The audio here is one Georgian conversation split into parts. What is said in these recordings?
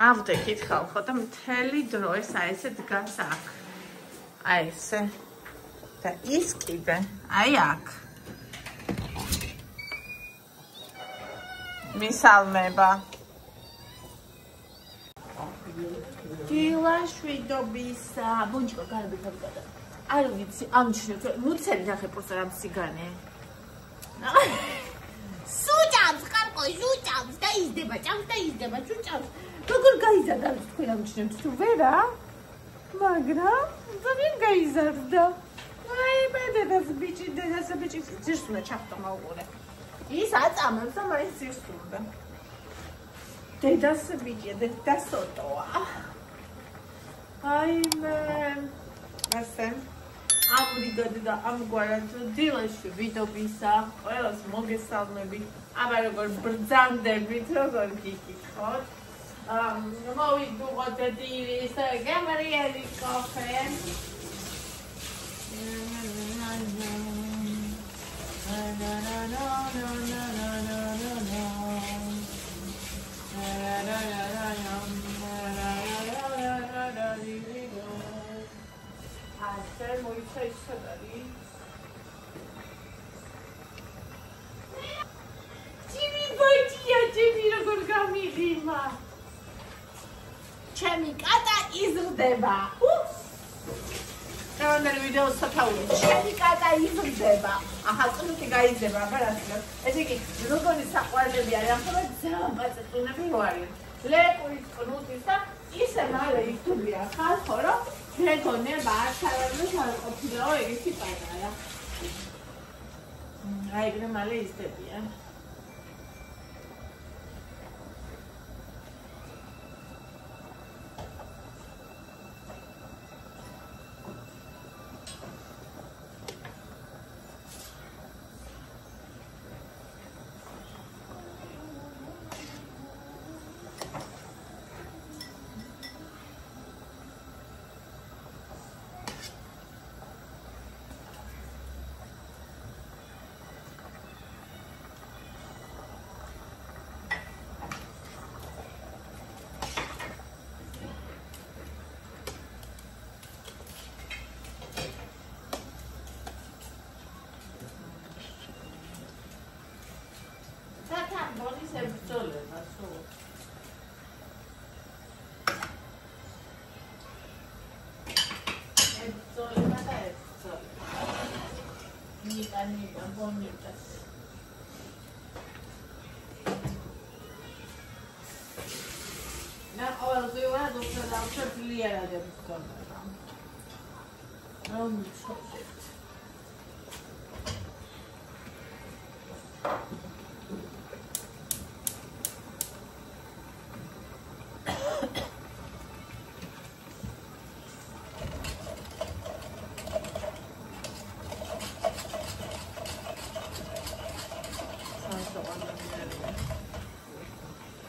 ავდექით ხალხო და მთელი დრო ეს აი ესე დგას აქ. აი ესე. და ის კიდე აი აქ. მისალმება. დილაშვიდობისა. ბონჯიკო გარბიხებდა. არ ვიცი, ამჩნევთ. მუცელი ნახე პროსტა რამ სიგანე. სუჭავს, ხალხო, სუჭავს და იზრდება, ჭამს და იზრდება, სუჭავს. როგორ გაიზარდა თქვენ ამჩნევთ თუ ვერა? მაგრამ ძალიან გაიზარდა. აი, მედედას ბიჭი, დედას ბიჭი ძირს უნდა ჩახტო მაუყურე. ის აწამებს და მაინც ძირს უნდა. დედას ბიჭია, დედა სოტოა. აი მე ასე ამრიგად და ამგვარად დილაშვიდობისა, ყველას მოგესალმებით. აბა როგორ ბრძანდებით, როგორ გიგიხოთ. მოვიდუღოთ დილის გამრიელი კოფე. ასე მოიცა ის სადარი. ჯიმი ბოჭია, ჯიმი როგორ გამიღიმა. ჩემი კატა იზრდება. Canal video სათაური. ჩემი კატა იზრდება. აჰა, წუნთი გაიზრდება, აბარასლა. ესე იგი, როგორი საყვარლები არის, ახლა ძალიან პაწეტუნები ვარიან. ლეკურის ყნუტის და ისე მალე იხდუბია ხალხო, რომ შეგონება აჩარებდეს არ ყოფილაო ეგეთი პატარა. აი, ეგრე მალე იზრდებიან.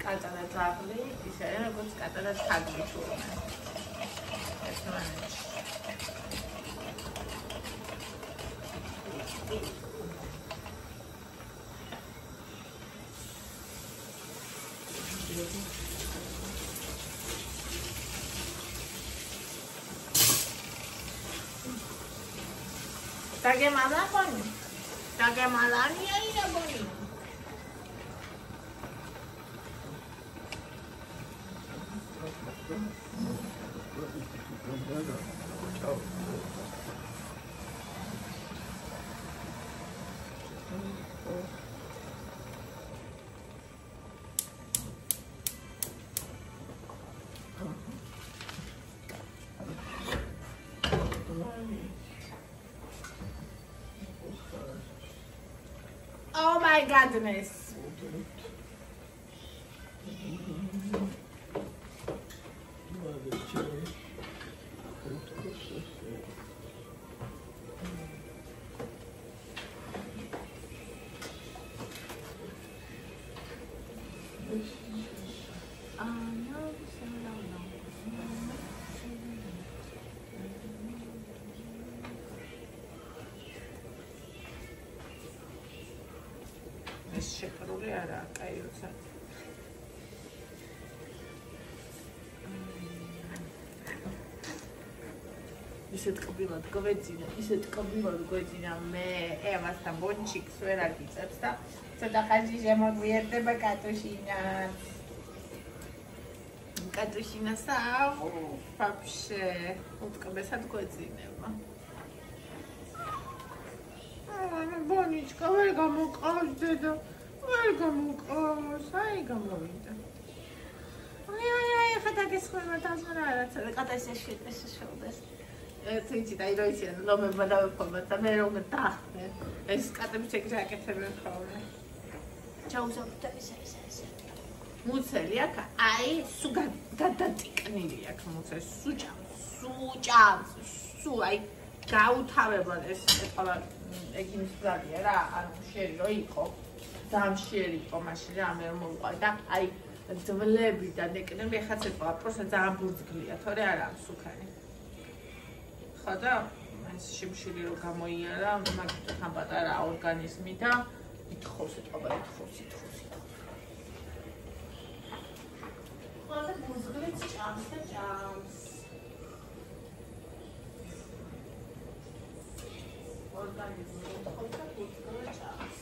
კატანა ძაღლი, ისე როგორც კატანა თაგვი თურმე. ერთმანეთში. Tagemalani. Tagemalani aina boni. Oh my goodness. შეფარული არა, კაი როცა ისეთ კბილად გვეძინა მე ამასთან ბონჩიკს ვერ აგიწევს და ცოტა ხანში შემოგვიერთდება კატუშინას და ვაფშე უკბესად გვეძინება ბონიჩკა ვერ გამოყავს დედა ვერ გამოყავს აი გამოვიდა აი ხათაგესხმა დასმარა რაცა კატაშეში შეშოდეს ერთი და იროიცია ნომება დავიფორმა და მე რომ დახმე ეს კატები შეგაკეთებენ ხოლმე ჩაუსაფრთა ეს მუცელი აქ აი სუ გადატიკნილი აქ მუცელი სუ აი გაუთავებად ეს ეთქვა ეგინის ბრალია რა ანუ შერი რო იყო ძალიან შერი იყო მაშინ რა მე რომ მოვყავ და აი ძვლები და ნეკნები ხაც ეთქვა პროსა ძალიან ბურძგლია თორე არა სუქანი ხო და ეს შიმშილი რო გამოიარა მაგით თან პატარა ორგანიზმი და ითხოვს ეთქვა ითხოვს ხო და ბურძგლიც ჭამს და ჭამს ორგანიზმი ეთქვა და ბურძგლი ჭამს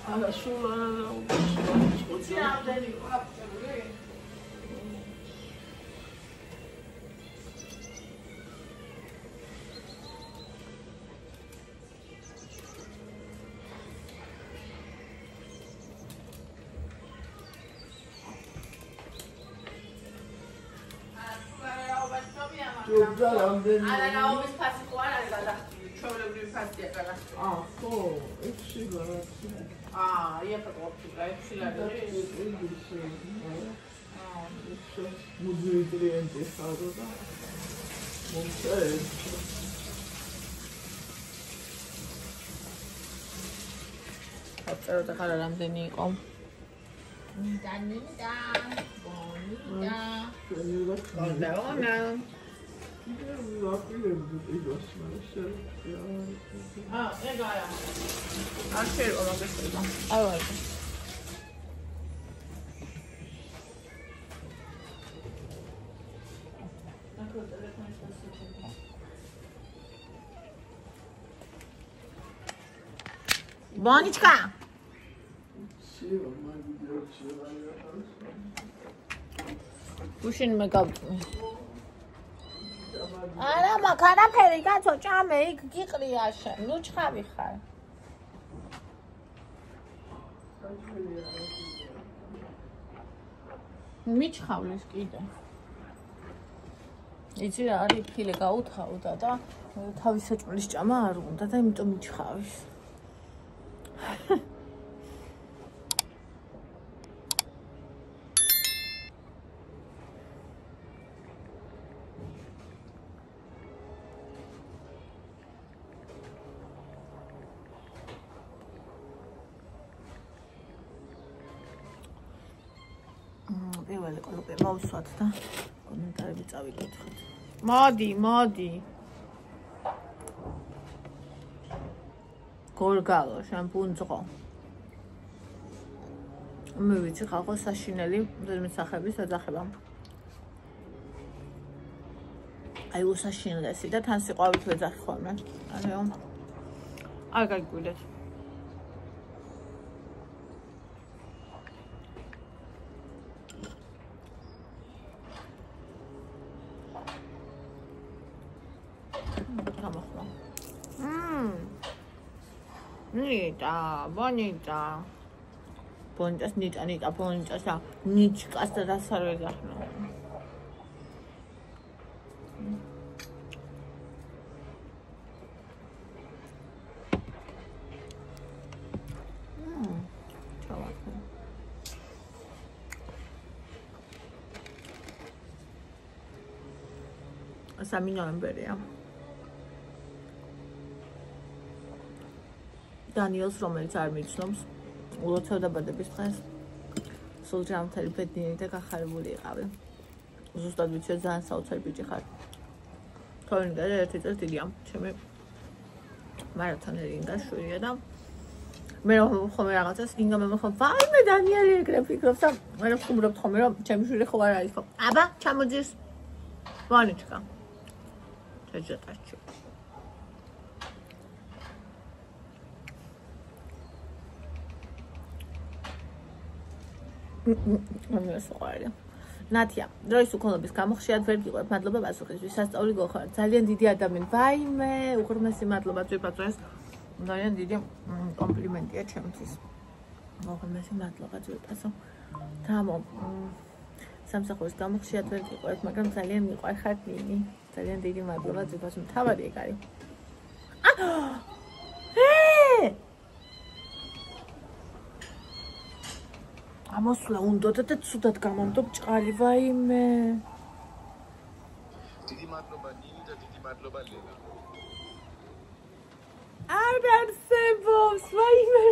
Alla sola წეროთ ახლა რამდენი იყო? ნიდა. ეგაა. ახლა მაგასება. აი. Bonichka. Pushin me gavni. Ara makana peri gatso jame ik giqriya shen. Nu chxavi xar. Michxavlis kide. Იცი რა არის ფილე გაუთავდა და თავის საჭმლის ჭამა არ უნდა და იმიტომ მიჩხავის. პირველი კლუბი მოვსვათ და კომენტარები წავიკითხოთ. მოდი. გორგალო, შამპუნძღო. მე ვიცი ხალხო საშინელი მზესახების აძახება. აი უსაშინლესი და თან სიყვარულით ვეძახი ხოლმე. ანუ არ გაიგულეთ. Nita, bonita. Bonitas, nita, bonitas, nichkas de la salida. Სამი ნოემბერია. დანიელს, რომელიც არ მიცნობს, ულოცავ-დაბადების დღეს სულ ჯანმრთელი, ბედნიერი და გახარებული იყავი. ზუსტად ვიცი, ძალიან საოცარი ბიჭი ხარ. თორემ და ერთი წელი დიდია, ჩემი მარათონერი ინგა შვილია და მე ხომ რაღაცას ინგა მე ხომ ვაიმე დანიელი ეგრე ფიქრობს და მე ვხუმრობ ხომ რომ ჩემი შვილი ხო არ არის ხო? აბა, ჩამოძის. ვანიჩკა. Ждать. Ნათია, დროის უქონლობის გამო ხშირად ვერ გიყვებ. მადლობა პასუხისთვის. სასწაული გოხარ. ძალიან დიდი ადამიანი. ვაიმე, უღრმესი მადლობა ძვირფასოეს. ძალიან დიდი კომპლიმენტია ჩემთვის. უღრმესი მადლობა ძვირფასო. თამო. სამსახურის გამო ხშირად ვერ გიყვებ, მაგრამ ძალიან მიყვარ ხარ ნინი. ძალიან დიდი მადლობა ძვირფასო. თავარი ეგ არის. ამოსვლა უნდოდა და ცუდად გამამდო ბჭყალი ვაიმე. დიდი მადლობა ნინი და დიდი მადლობა ლელა. არ არსებობს, ვაიმე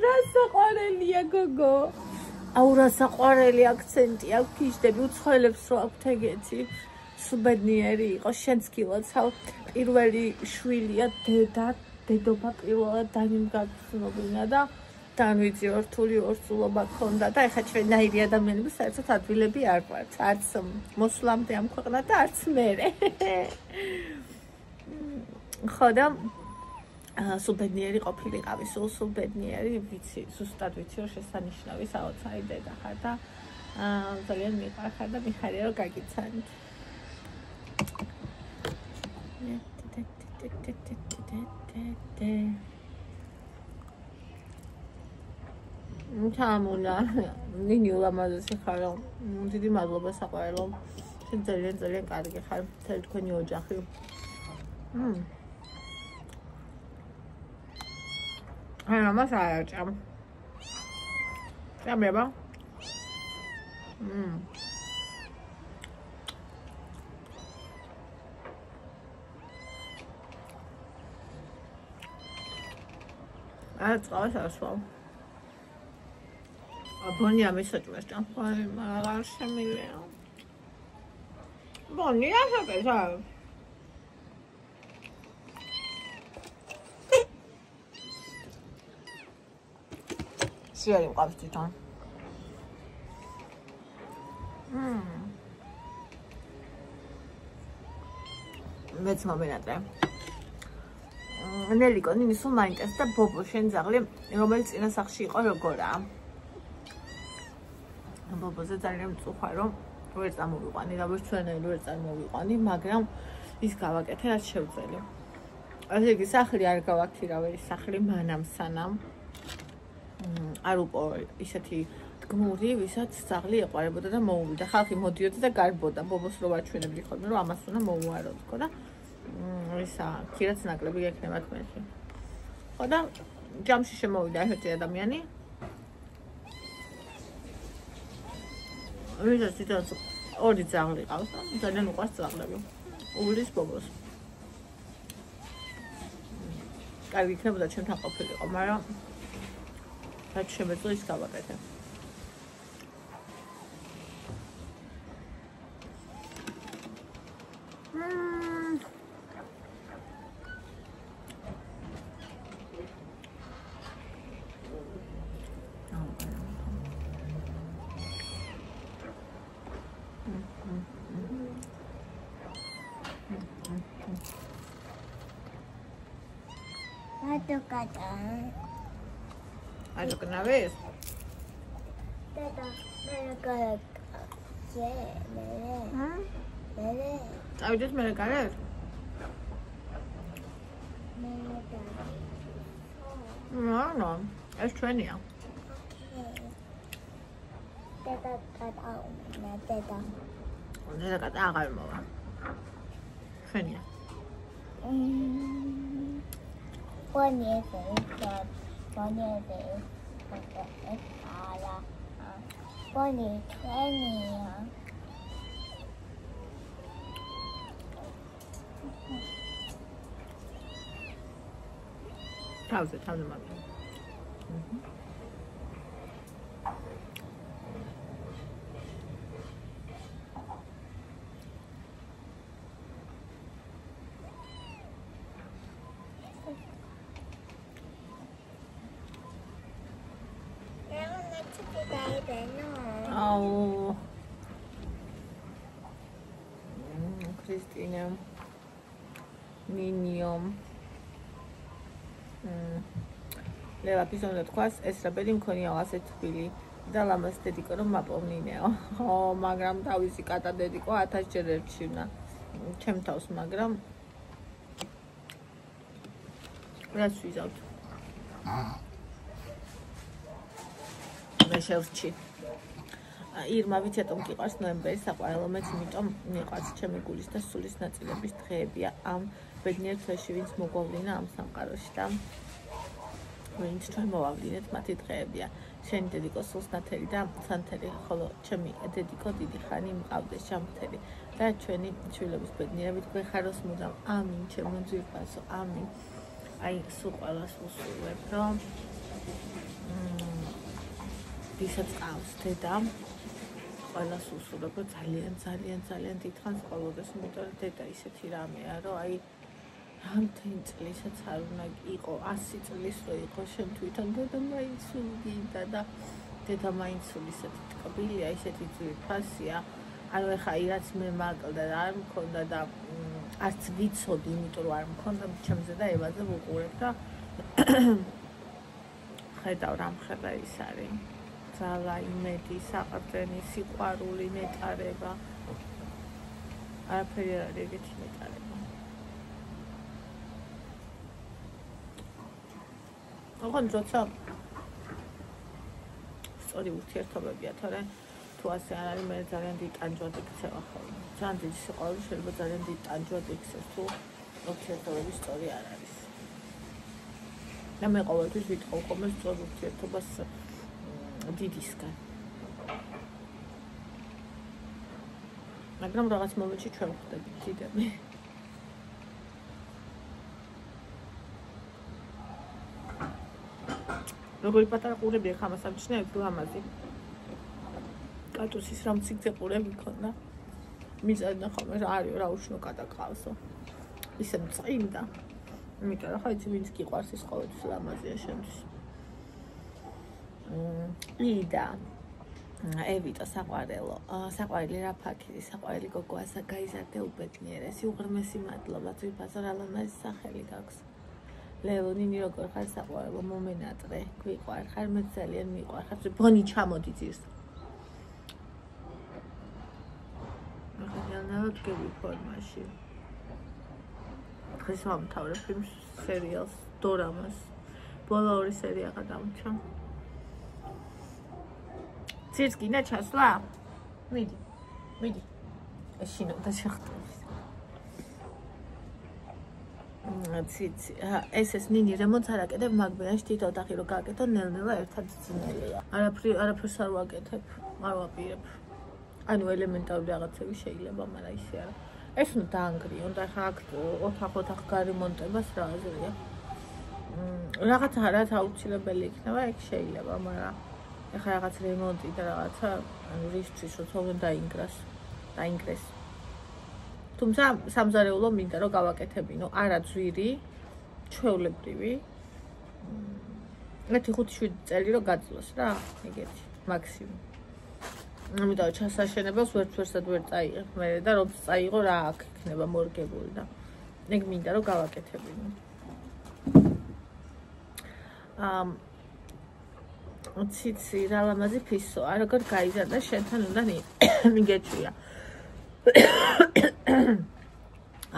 რასაყვარელია გოგო. აუ რასაყვარელი აქცენტი აქვს, გიждები უცხოელებს რო აქვთ ეგეთი. სუბედნიერი იყო, შენც გილოცავ. პირველი შვილია დედობა პირველად დანიმგაცნობინა და თან ვიცი ორთული ორსულობა ქონდა და ეხლა ჩვენნაირი ადამიანები საერთოდ ადვილები არ ვართ, არც მოსვლამდე ამ ქვეყნად და არც მერე. ხო და სუბედნიერი ყოფილიყავი, სულ ბედნიერი, ვიცი, ზუსტად ვიცი რომ შესანიშნავი საოცარი დედა ხარ და ძალიან მიყვარხარ და მიხარია რომ გაგიცანით. თამუნა, ნინი ულამაზესი ხარ, დიდი მადლობა საყვარელო. შენ ძალიან კარგი ხარ, მთელი თქვენი ოჯახი. ამას არ აჭამ. ჭამება? წყალს ასვავ. ბონია მისაჭმეს ჭამ. აღარ შემილია. ბონია საკეთა. სიარი მყავს თვითონ. მეც მომენატრე. ნელიკო, ნინი სულ მაინტერესდა ბობო შენ ძაღლი, რომელიც წინა სახლში იყო როგორაა? ბობოზე ძალიან მწუხარ რომ ვერ წამოვიყვანი, როგორც ჩვენელი ვერ წარმოვიყვანი, მაგრამ ის გავაკეთე რაც შევძელი. ასე იგი სახლი არ გავაქირავე, ის სახლი მანამ სანამ არ უყო ისეთი გმური, ვისაც ძაღლი ეყარებოდა და მოუვიდა. ხალხი მოდიოდა და გარბოდა, ბობოს რო ვაჩვენებდი ხოლმე, რომ ამას უნდა მოუაროთ და ისა ქირაც ნაკლები გექნება თქვენში. ხო და ჯამში შემოვიდა ერთი ადამიანი. ვისაც თვითონ ორი ძაღლი ყავს და ძალიან უყვარს ძაღლები. უვლის ბობოს. კარგი იქნებოდა ჩემთან ყოფილიყო, მაგრამ რაც შემეძლო ის გავაკეთე. Ayo que una vez. Ahorita me lo cargas. No, ეს ჩვენია. დედა დედა აღარ მოვა. ჩვენია. Bonete. თავზე მაგ. Oh. Christina. Minium. Leva pisonda თქვას ეს რაბელი მქონია ასე თბილი და ლამაზ დედიკო რომ მაპოვნინეო. მაგრამ თავისი კატა დედიკო 1000 ჯერ ერჩივნა ჩემ თავს, მაგრამ რაც ვიზავთ. მე შევჭი. ირმა ვიცეთომ გიყვარს ნოემბერი საყვარელო მეც იმიტომ მიყვარს ჩემი გულის და სულის ნაწილების დღეებია ამ ბედნიერ თვეში ვინც მოგვავლინა ამ სამყაროში და ვინც ჩვენ მოვავლინეთ მათი დღეებია შენი დედიკო სულს ნათელი და სანთელი ხოლო ჩემი დედიკო დიდი ხანი მყავდეს ჯამთელი და ჩვენი შვილების ბედნიერებით გვეხაროს მუდამ ამინ ჩემო ძვირფასო ამინ აი სულ ყველას უსურვებ რომ ვისაც ყავს დედა ყველას უსურვებ რომ ძალიან დიდხანს ყოველდღეს იმიტომ რომ დედა ისეთი რამეა რომ აი რამდენი წლისაც არ უნდა იყო 100 წლის რო იყო შენ თვითონ დედა მაინც გინდა და დედა მაინც ისეთი ტკბილია ისეთი ძვირფასია ანუ ეხა რაც მე მაკლდა და არ მქონდა და არც ვიცოდი იმიტომ რომ არ მქონდა ჩემზე და ევაზე ვუყურებ და ხედავ რამხელა ის არის ძალა იმედი საყრდენი სიყვარული ნეტარება არაფერი არ არის ეგეთი ნეტარება ოღონდ როცა სწორი ურთიერთობებია თორე თუ ასე არ არის მე ძალიან დიდ ტანჯვად იქცევა ხოლმე ძალიან დიდი სიყვარული შეიძლება ძალიან დიდ ტანჯვად იქცეს თუ ურთიერთობების სწორი არ არის და მე ყოველთვის ვიტყო ხოლმე სწორ ურთიერთობას დიდისგან მაგრამ რაღაც მომენტში ჩვენ ვხვდებით დიდები როგორი პატარა ყურები ახლა მას ამჩნევთ ლამაზი კატუსის რამ ციგზე ყურები მქონდა მიწევდა ხოლმე რა არის რა უშნო კატა ყავსო ისე მწყინდა იმიტომ რომ ხა იცი ვინც გიყვარს ის ყოველთვის ლამაზია შენთვის იდა ევიტო საყვარელო საყვარელი რაფაქირი საყვარელი გოგო ასა გაიზარდე უბედნიერესი უღრმესი მადლობა ძვირფასო რა ლამაზი სახელი გაქვს ლეონინი როგორ ხარ საყვარელო მომენატრე გვიყვარ ხარ მე ძალიან მიყვარ ხარ ბონი ჩამოდი ძირს ახალ გები ფორმაში დღეს ვამთავრებ იმ სერიალს დორამას ბოლო 2 სერია გადავჭა ძირს გინდა ჩასვლა მიდი ეშინო და შეხტავს ციცი ეს ნინი რემონტს არ აკეთებ მაგბენაში თითო ოთახი რო გააკეთო ნელ-ნელა ერთად ძნელია არაფერს არ ვაკეთებ არ ვაპირებ ანუ ელემენტარული რაღაცები შეიძლება მაგრამ ისე არა ეს ნუ დაანგრიო და ხა ოთახ გარემონტებას რა აზრია რაღაცა რაც აუცილებელი იქნება ეგ შეიძლება მაგრამ ეხლა რაღაც რემონტი და რაღაცა ანუ რისთვის რო თორემ დაინგრეს თუმცა სამზარეულო მინდა რომ გავაკეთებინო არა ძვირი ჩვეულებრივი 1-5 წელი რომ გაძლოს რა ეგეთი მაქსიმუმ ამიტომ ჩასაშენებელს ვერცად ვერ წაიღებ მე და რომ წაიღო რა აქ იქნება მორგებული და ეგ მინდა რომ გავაკეთებინო ციცი რა ლამაზი ფისოა როგორ გაიზარდა შენთან უნდა მიგეჩვია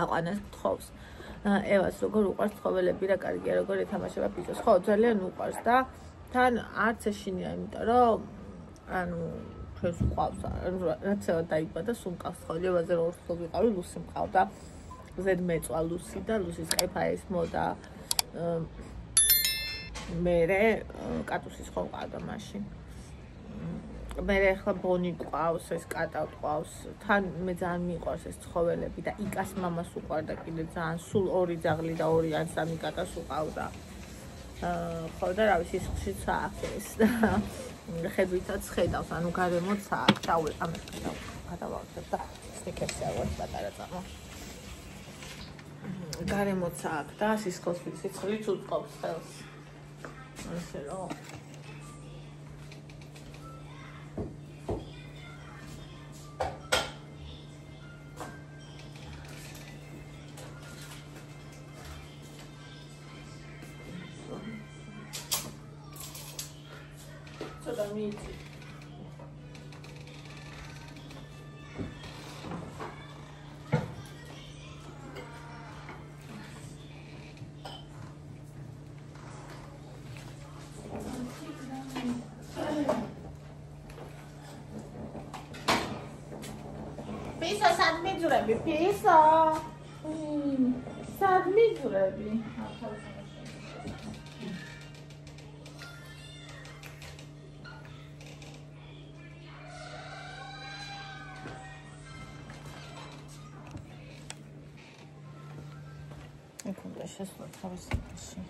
აყვანას თხოვს ევას როგორ უყვარს ცხოველები და კარგია როგორ ეთამაშება პიცოს. ხო, ძალიან უყვარს და თან არც ეშინია, იმიტომ რომ ანუ ჩვენს ყავს, რაც დაიბადა სულ მყავს ცხოვრებაზე რომ ორ სულ ვიყავი, ლუსი მყავდა. ზედ მეწვა ლუსი და ლუსის ყეფა ესმოდა. მერე კატუსის ხო მყავდა მაშინ. მერე ახლა ბონი ყავს, ეს კატა ყავს. თან მე ძალიან მიყვარს ეს ცხოველები და იკას მამას უყვარდა კიდე ძალიან. სულ ორი ძაღლი და ორი ან სამი კატას უყავდა. ხო და რა ვიცი, სიცხეშიც აახეს და ხედვითაც ხედავს, ანუ გარემოც აქვს. ამას გადავავსებ და სტიკერს ავარ პატარა წამო. გარემოც აქვს და სისხლის სიცხლიც უწყობს ხელს. ასე რომ ცოტა მიიწი. Pisa, sad midzurები, pisa. Sad midzurები. Ekunda შესვლა თავის სიტყვაში.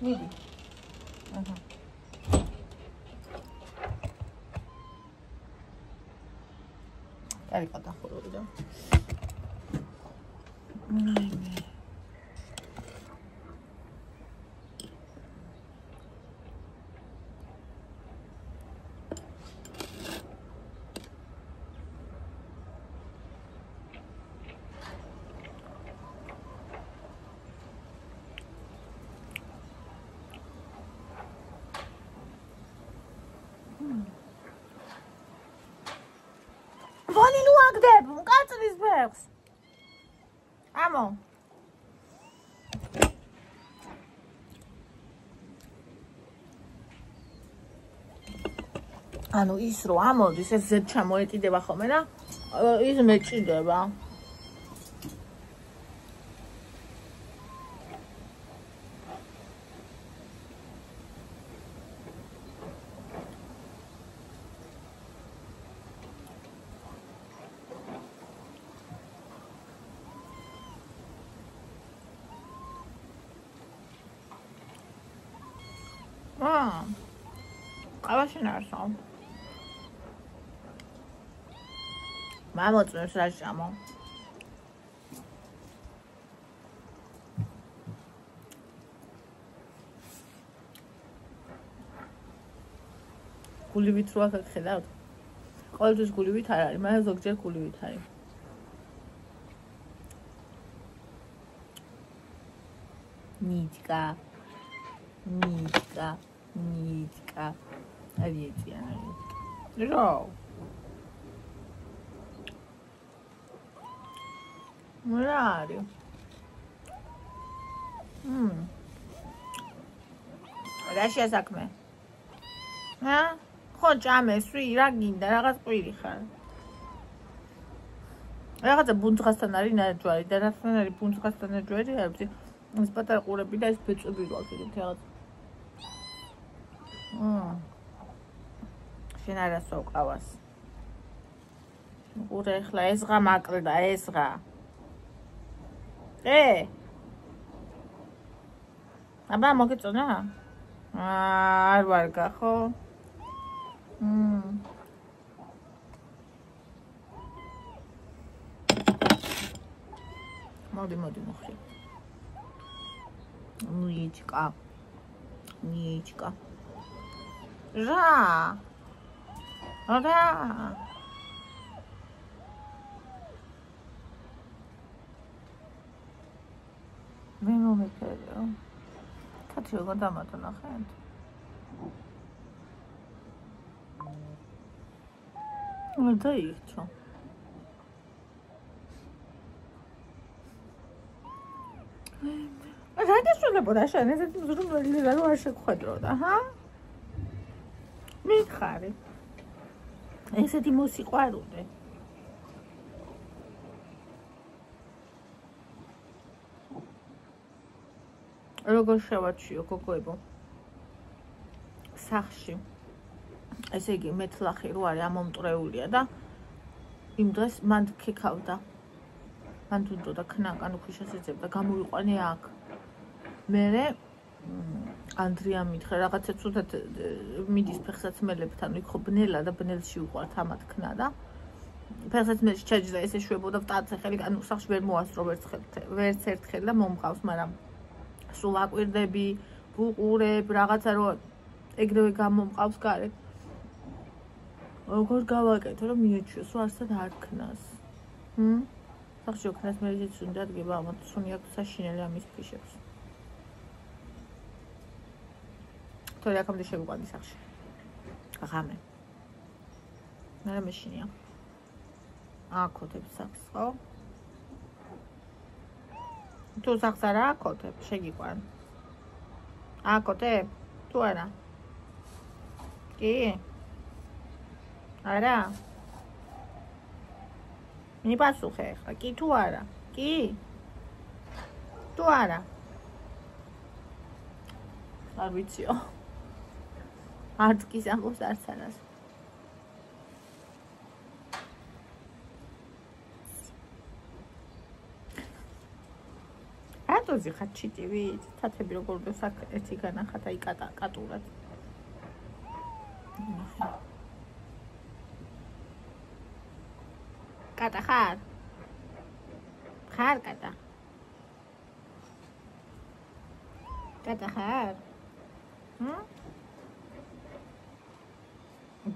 მიდი. აჰა. კარი გადახურული და. Boni nu agdeb, mqatris beqs. Amo. ანუ ის რო ამოდის, ეს ზედ ჩამოეკიდება ხოლმე და ის მეჭიდება. ყავაში ნარსო. მამოწმებს რა ჭამო. გულივით რო აქ ხედავთ. ყოველთვის გულივით არ არის, მაგრამ ზოგჯერ გულივით არის. ნიჭკა. არის ეწიანები. რო. რა არის? რა შეასაქმე? ხო ჭამესვი, რა გინდა, რაღაც ყვირი ხარ. რაღაცა ბუნძღასთან არის ნაჯვარი და რასთან არის ბუნძღასთან ნაჯვარი, არ ვიცი. ეს პატარა ყურები და ეს ბეწვები გვაქვს ეგეთ რაღაც. შენ არასო ყავას. ყურე ახლა ესღა მაკლდა, ესღა. აბა მოგეწონა? არ ვარგა ხო? მოდი მოხრი. ნიჭკა. რა. მე მომეფერეო. კაცი როგორ დამატა ნახეთ. დაიჭო. რა გესვლებოდა შენ ესეთი მზრუნველი რა არ შეგხვედროდა, ჰა? მიხარი. ესეთი მოსიყვარულე. როგორ შევაჩიო გოგოებო? სახში. ესე იგი მეტლახი რო არის ამომტრეულია და იმ დღეს მან ქეკავდა. მან თუნდოდა ქნაკან უხიშას ეძებდა, გამოვიყვანე აქ. მერე ანდრია მითხრა რაღაცა ცუდად მიდის ფეხსაცმელებთან, იქ ხო ბნელა და ბნელში უყვართ ამათ ქნა და ფეხსაცმელში ჩაჯდა ესე შვებოდა ვტაცე ხელი ანუ სახში ვერ მოასწრო ვერც ერთხელ და მომყავს, მაგრამ სულ აკვირდები, ვუყურებ, რაღაცა რო ეგრევე გამომყავს გარეთ. როგორ გავაკეთო რომ მიეჩვიოს, რომ არსად არ ქნას. სახში ოქნას მე ისიც უნდა დგება, ამათ სუნი აქვს საშინელი ამის ფიშებს. თორე აქამდე შევიყვანდი სახში. ღამე. მე მეშინია. აკოთებ სახს, ხო? თუ სახს არა აკოთებ, შეგიყვან. აკოთებ? თუ არა? კი? არა? მიპასუხე ახლა, კი თუ არა? კი? თუ არა? არ ვიციო. არც კის ამბობს არც არას. რატოზე ხარ ჩიტივით? თათები როგორ დოს აქ ერთი განახათ აი კატურად. კატა ხარ? ხარ კატა? კატა ხარ?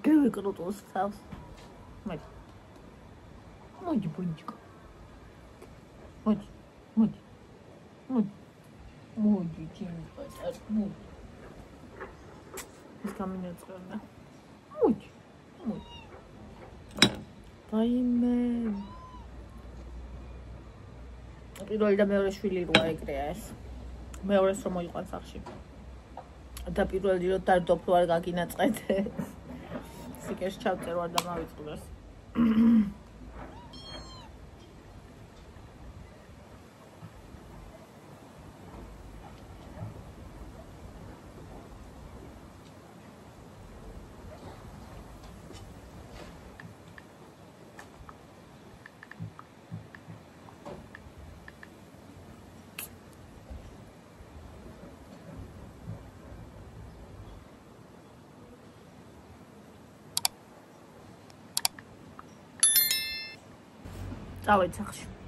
გევიკრუტოს თავს. მოდი. მოდი ბუნჯიკო. მოდი. მოდი. მოდი. მოდი ჯინკა, მოდი. ის გამინეწრონა. მოდი. მოდი. დაიმე. პირველი და მეორე შვილი როა ეგრეა ეს. მეორეს რომ მოიყვან სახში. და პირველი რომ დარდოფლო არ გაგინაწყეთე. სიკერს ჩავწერო არ დამავიწყდეს. წავედი სახში.